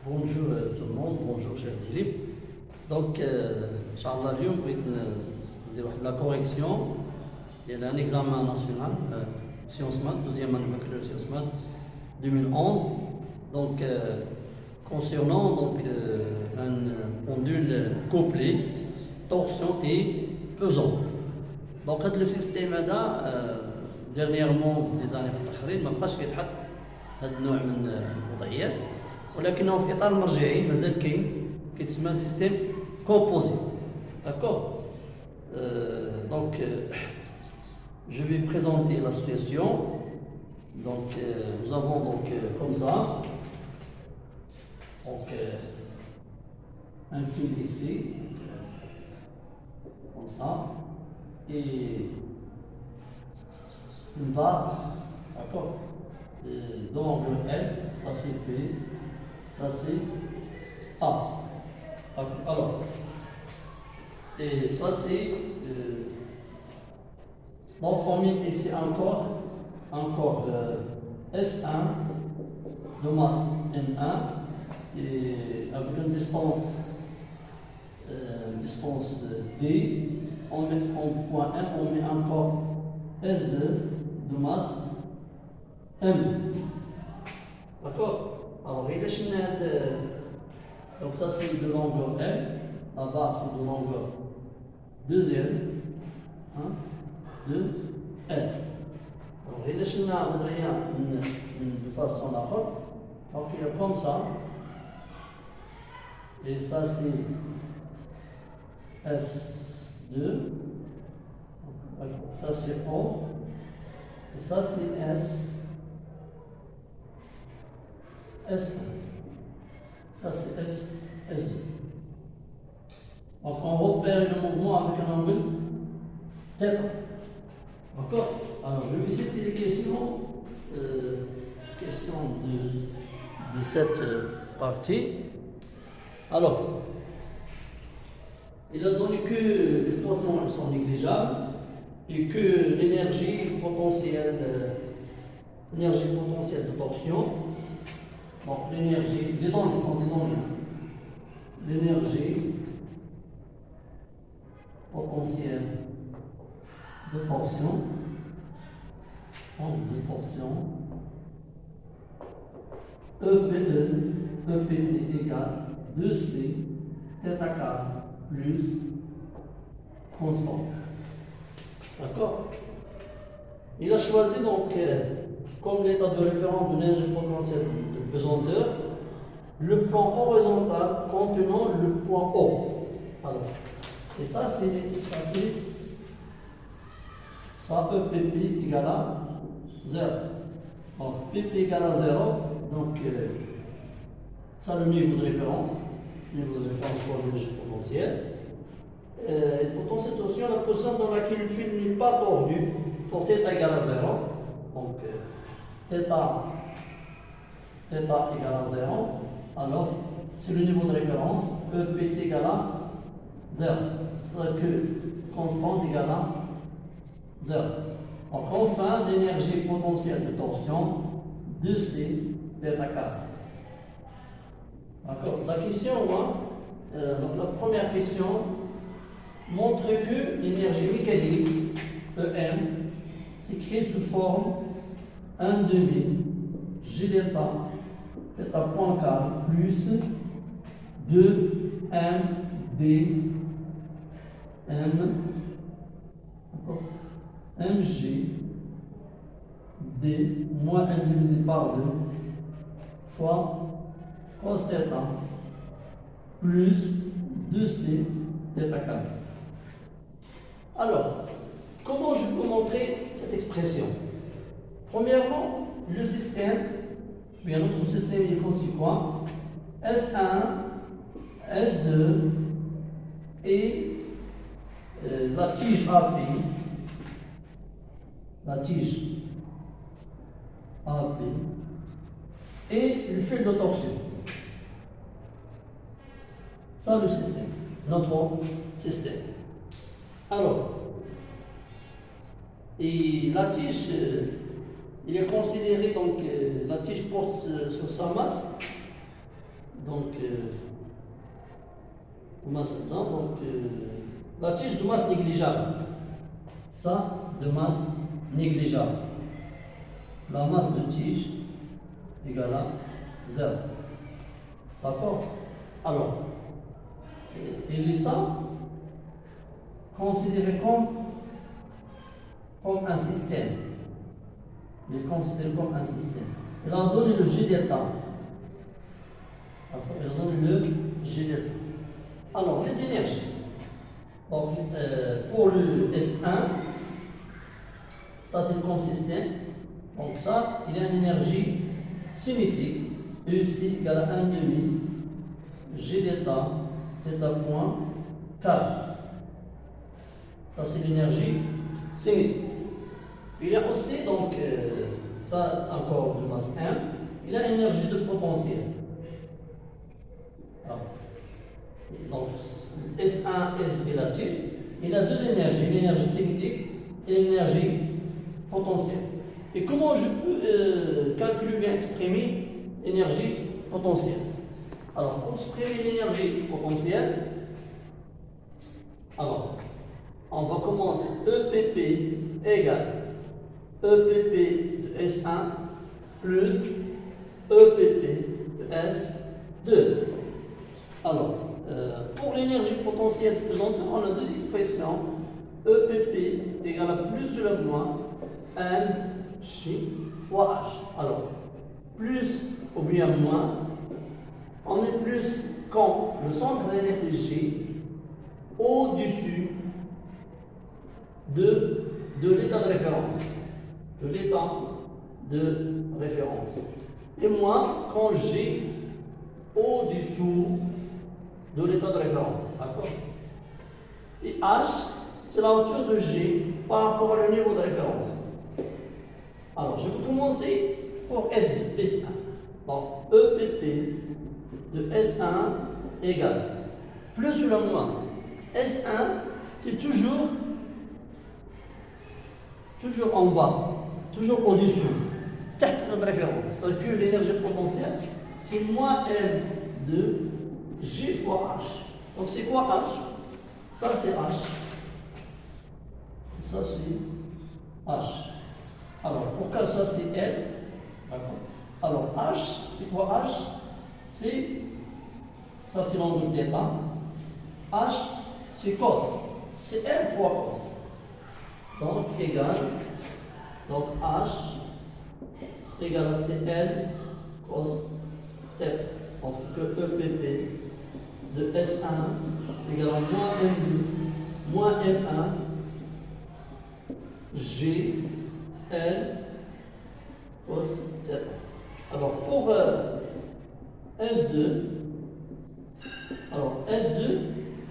Bonjour tout le monde, bonjour chers élèves. Donc, Inch'Allah, اليوم بغيت ندير واحد لا كوريكسيون ديال ان اكزامان ناسيونال سيونس مات دوزيام année baccalauréat sciences maths 2011. Donc, concernant un pendule couplé, torsion et pesant. Donc, le système là, dernièrement des années في الاخرين ما بقاش كيتحط هذا النوع من الوضعيات، ولكنه في اطار مرجعي مازال كاين كيتسمى سيستيم كومبوزي. D'accord. Je vais présenter la situation. Donc, nous avons comme ça un fil ici, comme ça, et une barre, d'accord, d'angle L, ça c'est P, ça c'est A. Alors, et ça c'est donc on met ici encore S1 de masse M1 et avec une distance D. On met en point M, on met encore S2 de masse M. D'accord. Alors il est donc ça c'est de longueur L, la barre c'est de longueur deuxième, 1, 2, L. Alors il est de façon à l'autre, donc il est comme ça, et ça c'est S2, ça c'est O, et ça c'est S1. Ça c'est S2. Donc on repère le mouvement avec un angle θ. D'accord. Alors je vais citer les questions de cette partie. Alors, il a donné que les photons sont négligeables et que l'énergie potentielle de torsion. Donc l'énergie, les données sont des données. L'énergie potentielle de torsion, EPT égale 2C θK plus constant. D'accord. Il a choisi comme l'état de référence de l'énergie potentielle de pesanteur, le plan horizontal contenant le point O. Alors, et ça EPP égale à 0. Donc PP égale à 0, donc ça le niveau de référence pour l'énergie potentielle. Et pour cette notion, la position dans laquelle le fil n'est pas tordu pour θ égale à 0. Donc θ égale à 0, alors c'est le niveau de référence, EPT égale à 0, c'est que constante égale à 0. Donc enfin, l'énergie potentielle de torsion 2C θK. D'accord. La question, donc la première question montre que l'énergie mécanique EM s'écrit sous forme 1 demi G delta point K plus 2 M D M mg d moins m divisé par 2 fois cos θ plus 2c θk. Alors, comment je peux montrer cette expression? Premièrement, le système, bien notre système il est constituant S1, S2 et la tige AP, et le fil de torsion. Ça le système, notre système. Alors, et la tige, il est considéré la tige porte sur sa masse Donc, masse dedans, donc la tige de masse négligeable. Ça, de masse négligeable. La masse de tige égale à 0. D'accord? Alors, et ça, considéré comme un système. Il est considéré comme un système. Il a donné le G d'état. Il a donné le G d'état. Alors, les énergies. Donc, pour le S1, ça c'est comme système. Donc ça, il y a une énergie cinétique. E ici égale à 1 demi G d'état, θ point 4. Ça c'est l'énergie cinétique. Il y a aussi, donc, ça encore de masse 1, il y a l'énergie de potentiel. Alors, donc, S1, S et la tige, il y a deux énergies, l'énergie cinétique et l'énergie potentielle. Et comment je peux calculer ou bien exprimer l'énergie potentielle? Alors, pour exprimer l'énergie potentielle, alors, on va commencer EPP égale EPP de S1 plus EPP de S2. Alors, pour l'énergie potentielle présentée, on a deux expressions. EPP égale à plus ou à moins Mg fois H. Alors, plus ou bien moins, on est plus quand le centre d'énergie au-dessus de l'état de référence. De l'état de référence. Et moins quand G au-dessous de l'état de référence. D'accord? Et H, c'est la hauteur de G par rapport au niveau de référence. Alors, je vais commencer pour S1. Donc, EPP de S1 égale plus ou moins S1, c'est toujours en bas, toujours au-dessus, tête de référence. C'est-à-dire que l'énergie potentielle, c'est moins M de G fois H. Donc, c'est quoi H? Ça, c'est H. Ça, c'est H. Alors, pourquoi ça, c'est L? D'accord. Alors, H, c'est quoi H? Ça, c'est l'angle θ. H, c'est cos. C'est L fois cos. Donc, égal. Donc, H égale à CL cos θ. Donc, c'est que EPP de S1 égale à moins M2 moins M1 G L cos θ. Alors, pour S2,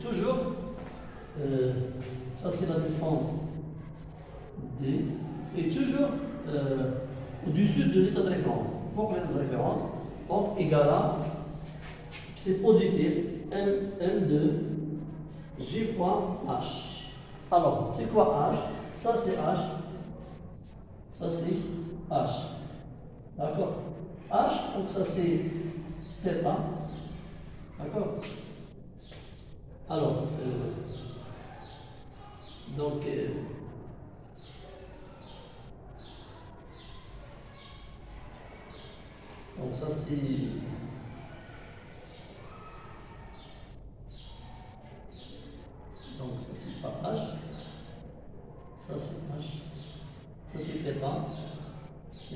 toujours, ça c'est la distance D, et toujours au-dessus de l'état de référence. Pour l'état de référence, donc égal à, c'est positif, M2 G fois H. Alors, c'est quoi H? Ça c'est H, ça c'est H. D'accord? H, donc ça c'est θ. D'accord? Alors, donc, ça c'est. Donc ça c'est pas H. Ça c'est H. Ça c'est θ.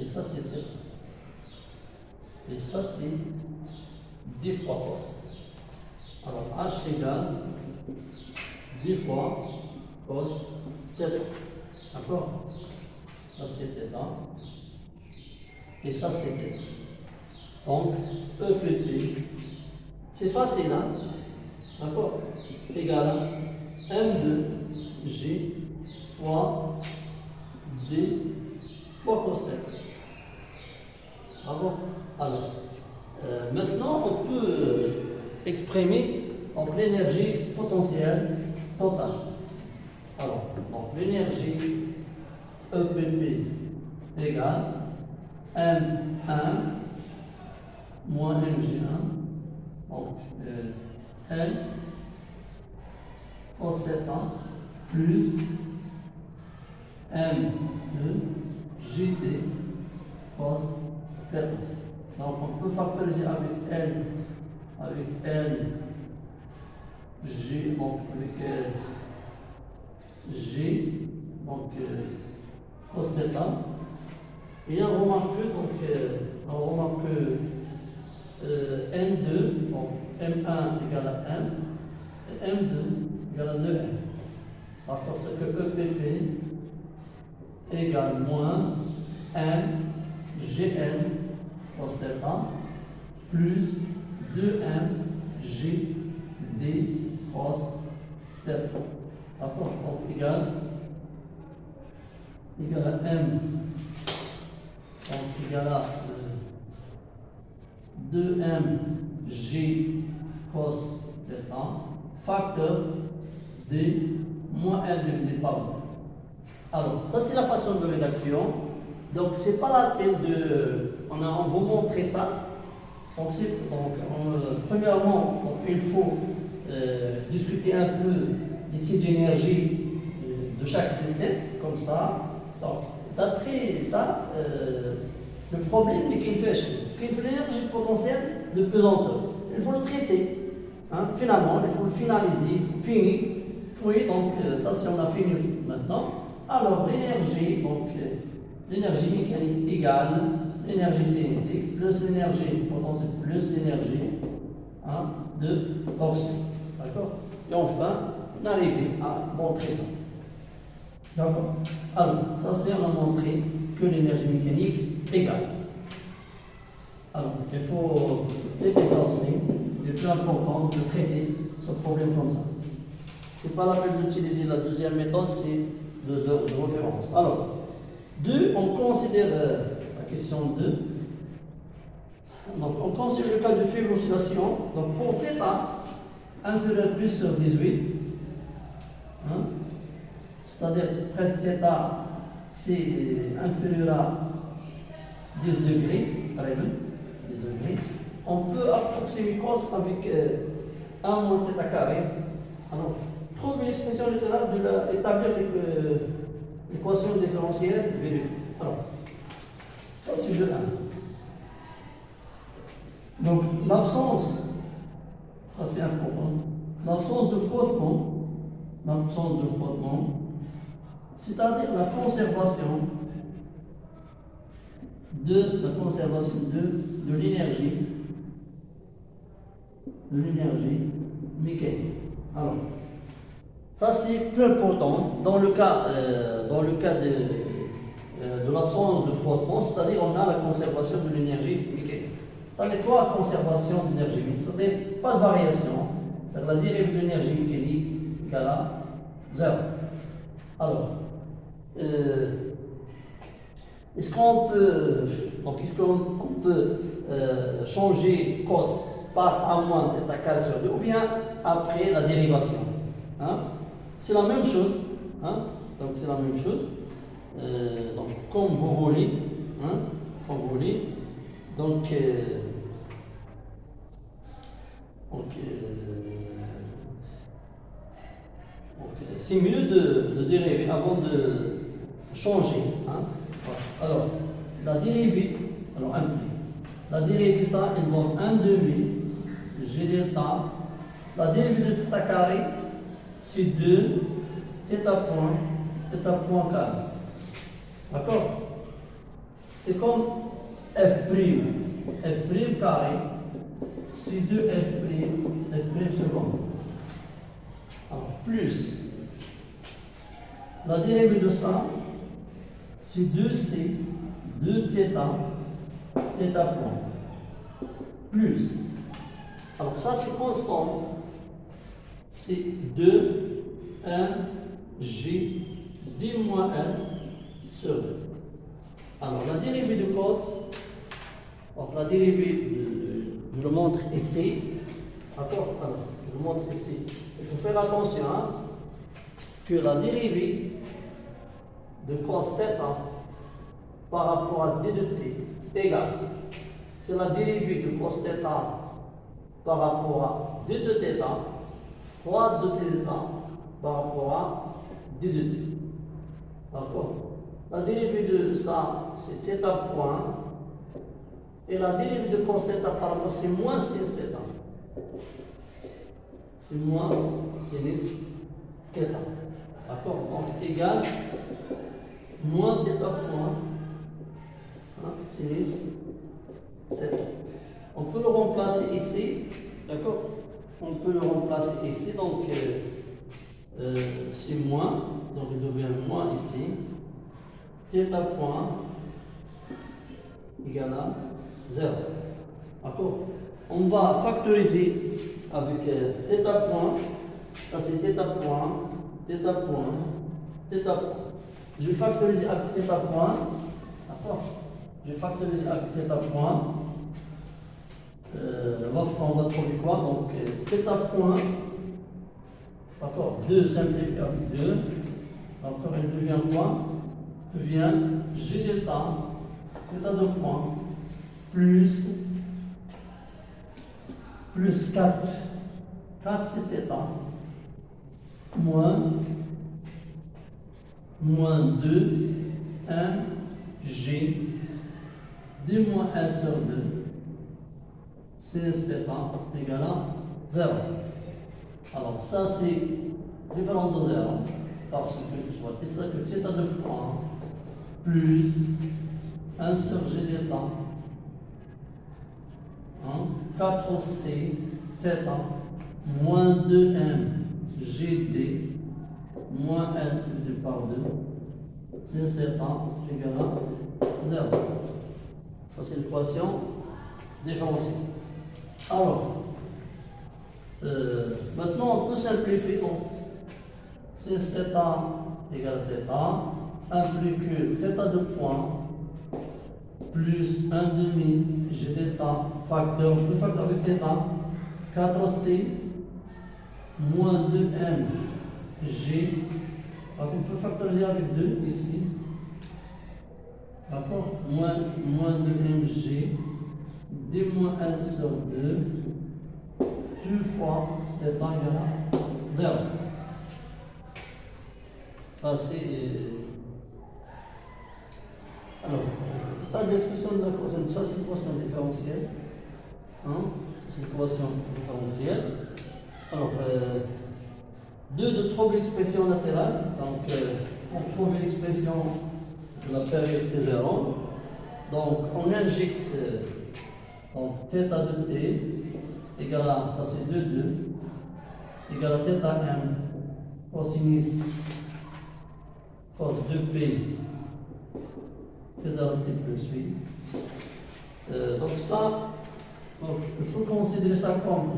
Et ça c'est θ. Et ça c'est d fois cos. Alors H égale d fois cos θ. D'accord? Ça c'est θ. Et ça c'est θ. Donc EPP, c'est facile, hein? D'accord? Égal à M2G fois D fois cos θ. D'accord? Alors, maintenant on peut exprimer l'énergie potentielle totale. Alors, l'énergie EPP égale M1 moins MG1 Donc, L cos θ plus M de JD cos θ. Donc, on peut factoriser avec L, G, donc avec G, donc cos θ. Et on remarque que M2, donc M1 égale à M, et M2 égale à 2M. Parce que EPP égale moins M GN cos θ plus 2M GD cos θ. D'accord? Donc égale à M. Donc égale à 2M G cos θ facteur D moins L divisé par 2. Alors, ça c'est la façon de rédaction. Donc, c'est pas la peine de. On vous montrer ça. Premièrement, il faut discuter un peu des types d'énergie de chaque système, comme ça. Donc, d'après ça, le problème est qu'il fait l'énergie potentielle de pesanteur. Il faut le traiter. Hein. Finalement, il faut le finaliser, il faut finir. Oui, donc ça, si on a fini maintenant. Alors, l'énergie, donc l'énergie mécanique égale l'énergie cinétique plus l'énergie potentielle plus l'énergie de torsion. D'accord? Et enfin, on arrive à montrer ça. D'accord? Alors, ça c'est on a montré que l'énergie mécanique égale. Alors, il faut, c'est ça aussi, il est plus important de traiter ce problème comme ça. C'est pas la peine d'utiliser la deuxième méthode, c'est de référence. Alors, 2, on considère la question 2. Donc, on considère le cas de faible oscillation. Donc, pour θ inférieur plus sur 18, c'est-à-dire presque θ, c'est inférieur à 10 degrés, par exemple, 10 degrés. On peut approximer cos avec 1 moins θ carré. Alors, trouver l'expression littérale de établir l'équation différentielle, vérifier. Alors, ça c'est le 1. Donc, l'absence, ça c'est important, l'absence de frottement, c'est-à-dire la conservation de l'énergie mécanique. Alors, ça c'est plus important dans le cas de l'absence de frottement, c'est-à-dire on a la conservation de l'énergie mécanique. Ça n'est quoi la conservation d'énergie mécanique? C'est-à-dire pas de variation, c'est-à-dire la dérivée de l'énergie mécanique égale à 0. Alors, est-ce qu'on peut changer cos par A moins θ carré sur 2 ou bien après la dérivation? C'est la même chose. Donc c'est la même chose. Donc comme vous voulez. Donc c'est mieux de dériver avant de changer. Alors, la dérivée, la dérivée, ça, elle donne 1 demi G delta. La dérivée de θ carré, c'est 2 θ point carré. D'accord? C'est comme f' carré, c'est 2 f' seconde. Alors, plus la dérivée de ça, c'est 2c, 2θ point. Plus, alors ça c'est constante, c'est 2 1 G d moins 1 sur 2. Alors la dérivée de cos, donc la dérivée, je le montre ici, d'accord? Alors, je le montre ici. Il faut faire attention que la dérivée de cos θ par rapport à d de t égale, c'est la dérivée de cos θ par rapport à d de θ fois 2t par rapport à d de t. D'accord? La dérivée de ça, c'est θ point. Et la dérivée de cos θ par rapport, c'est moins sin θ. C'est moins sinus θ. D'accord? Donc, égal moins θ point. Sinus θ. On peut le remplacer ici. D'accord? On peut le remplacer ici. Donc, c'est moins. Donc, il devient moins ici. Θ point égale à 0. D'accord? On va factoriser avec θ point. Ça c'est θ point, θ point, θ point. Je vais factoriser avec θ point. D'accord? Je vais factoriser avec θ point. On va trouver quoi? Donc θ point. D'accord? 2 simplifié avec 2. D'accord? Il devient quoi? Il devient G delta, θ de point, plus 4. 4 c'est θ. Moins 2 1 G 2 moins 1 sur 2 sinus θ égale à 0. Alors ça c'est différent de 0 parce que soit ça que θ de point plus 1 sur G delta 4C θ moins 2M GD moins L divisé par 2 sinus θ égale à 0. Ça c'est l'équation différentielle. Alors, maintenant on peut simplifier. Donc, sinus θ égale à θ implique que θ de point plus 1 demi G delta facteur, je peux facteur avec θ 4C moins 2M G. Donc on peut factoriser avec 2 ici. D'accord? Moins 2M G D moins 1 sur 2 2 fois θ égale à 0. Ça c'est alors, la définition de la cosine, ça c'est l'équation différentielle. C'est l'équation différentielle. Alors, 2 de trouver l'expression latérale. Donc, pour trouver l'expression de la période T0, donc on injecte donc, θ de t égale à, ça c'est 2 égale à θm cosinus cos 2p θ de t plus 8. Donc ça, donc, on peut considérer ça comme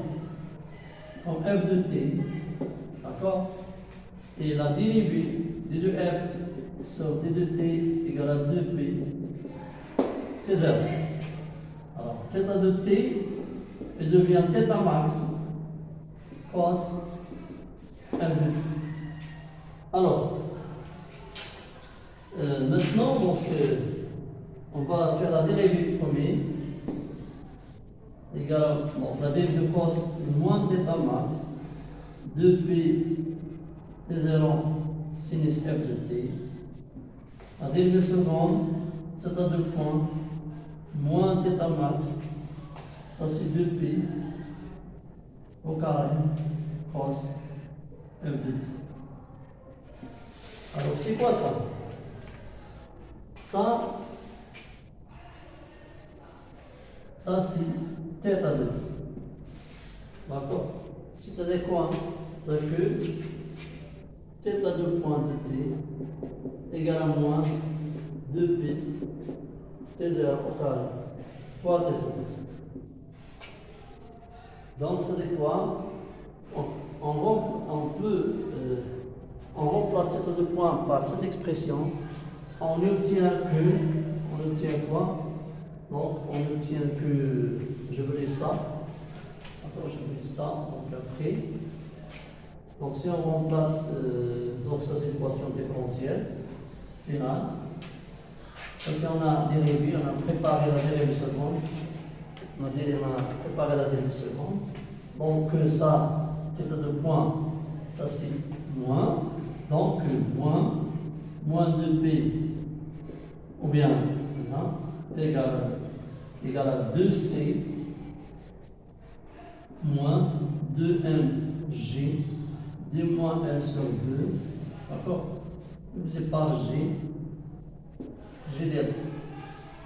f de t, d'accord? Et la dérivée d de f sur d de t égale à 2p t0. Alors, θ de t, elle devient θ max cos f de t. Alors, maintenant, donc, on va faire la dérivée premier égale, bon, la dérivée de cos moins θ max 2p t0 sinus f de t. La dérivée seconde, θ de point moins θ max, ça c'est 2p au carré cos f de t. Alors c'est quoi ça? Ça c'est θ de t. D'accord? C'est-à-dire quoi? C'est que θ de point de t égale à moins 2p t0 au carré fois θ. Donc c'est quoi? On remplace θ de point par cette expression. On obtient quoi? Donc on obtient que je veux ça. Attends, je veux ça. Donc après, donc si on remplace, donc ça c'est l'équation différentielle finale. Si on a dérivé, on a préparé la dérivée seconde. On a préparé la dernière seconde. Donc ça, θ de point, ça c'est moins. Donc moins 2p, ou bien égal à 2c moins 2mg d moins L sur 2, d'accord, divisé par g, j'ai dit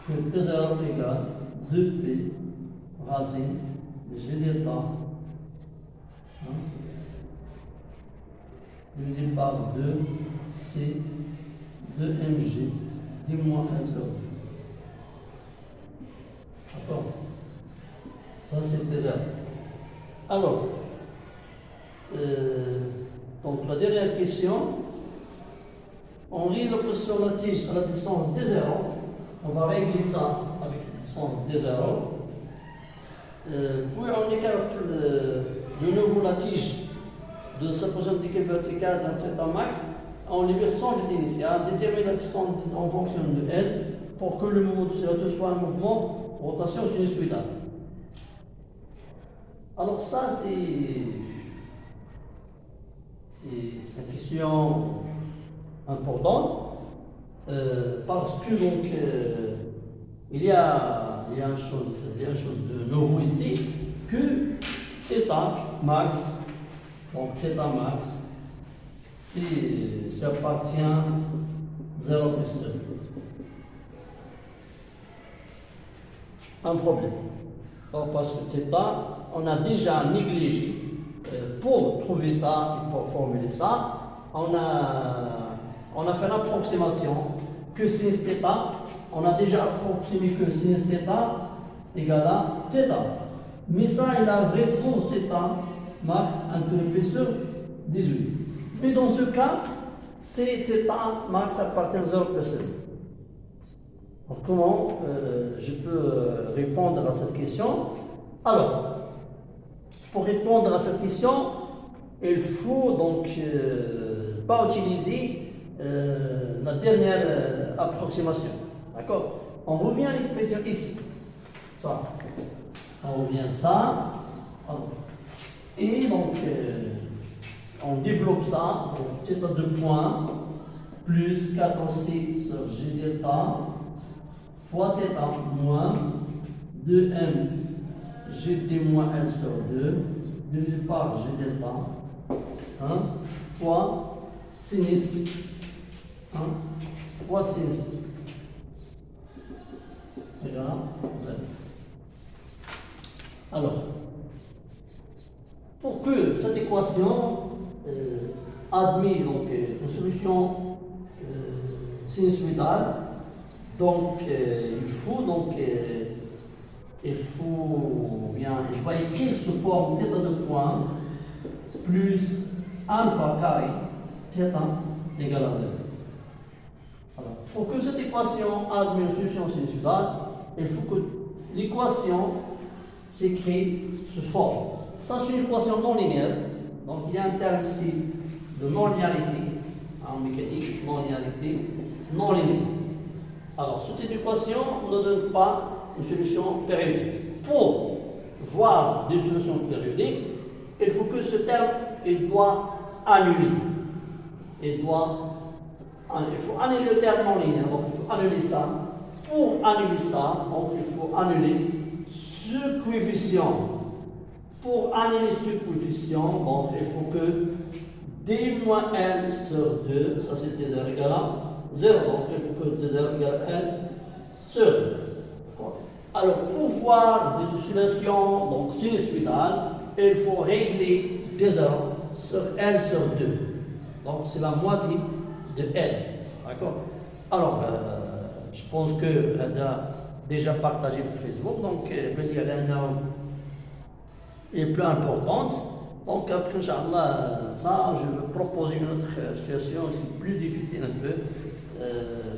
que T0 égale 2p racine g d'état divisé par 2c 2mg d moins L sur 2. D'accord? Ça c'est T0. Alors, donc la dernière question, on relie l'opposition de la tige à la distance D0, on va régler ça avec la distance D0, puis on écarte de nouveau la tige de sa position d'équilibre verticale d'un θ max, on libère son vitesse initiale, détermine la distance en fonction de L pour que le mouvement de oscillateur soit un mouvement rotation sinusoïdale. Alors ça c'est une question importante parce que donc il y a une chose de nouveau ici que θ max, donc θ max, si ça appartient 0 plus 2. Un problème. Alors, parce que θ, on a déjà négligé. Pour trouver ça et pour formuler ça, on a fait une approximation que sinus θ, on a déjà approximé que sinus θ égale à θ. Mais ça, il est vrai pour θ max inférieur sur 18. Mais dans ce cas, c'est θ max appartient à 0 plus 1. Donc, comment je peux répondre à cette question? Alors, pour répondre à cette question, il faut donc pas utiliser la dernière approximation. D'accord? On revient à l'expression ici. Ça. On revient à ça. Et donc, on développe ça. Donc, θ de point plus 4c sur g delta fois θ moins 2m Gd moins L sur 2 divisé par G delta fois sinus fois sinus égale à 0. Alors, pour que cette équation admette donc une solution sinusoïdale, donc il faut écrire sous forme θ de point plus alpha carré θ égale à 0. Alors, pour que cette équation admette une solution sinusoïdale, il faut que l'équation s'écrit sous forme. Ça, c'est une équation non linéaire. Donc, il y a un terme ici de non-linéarité. En mécanique, non-linéarité, c'est non linéaire. Alors, cette équation ne donne pas une solution périodique. Pour voir des solutions périodiques, il faut que ce terme doit annuler. Il faut annuler le terme non linéaire. Donc, il faut annuler ça. Pour annuler ça, donc, il faut annuler ce coefficient. Pour annuler ce coefficient, donc, il faut que d moins L sur 2, ça c'est d0 égale à 0. Donc, il faut que d0 égale à L sur 2. Alors, pour voir des oscillations donc sinusoïdales, il faut régler d0 sur L sur 2. Donc, c'est la moitié de L. D'accord? Alors, je pense qu'elle a déjà partagé sur Facebook. Donc, elle est plus importante. Donc, après, Inch'Allah, ça, je vais proposer une autre situation aussi plus difficile un peu.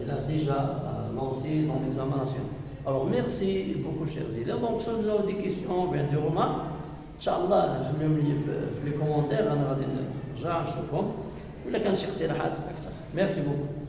Il a déjà lancé dans l'examination. Alors, merci beaucoup, chers élèves. Donc, si vous avez des questions, bien des remarques, Inch'Allah, je vais les في les commentaires, أنا غادي نرجع نشوفهم. ولا كان شي اقتراحات أكثر. Merci beaucoup.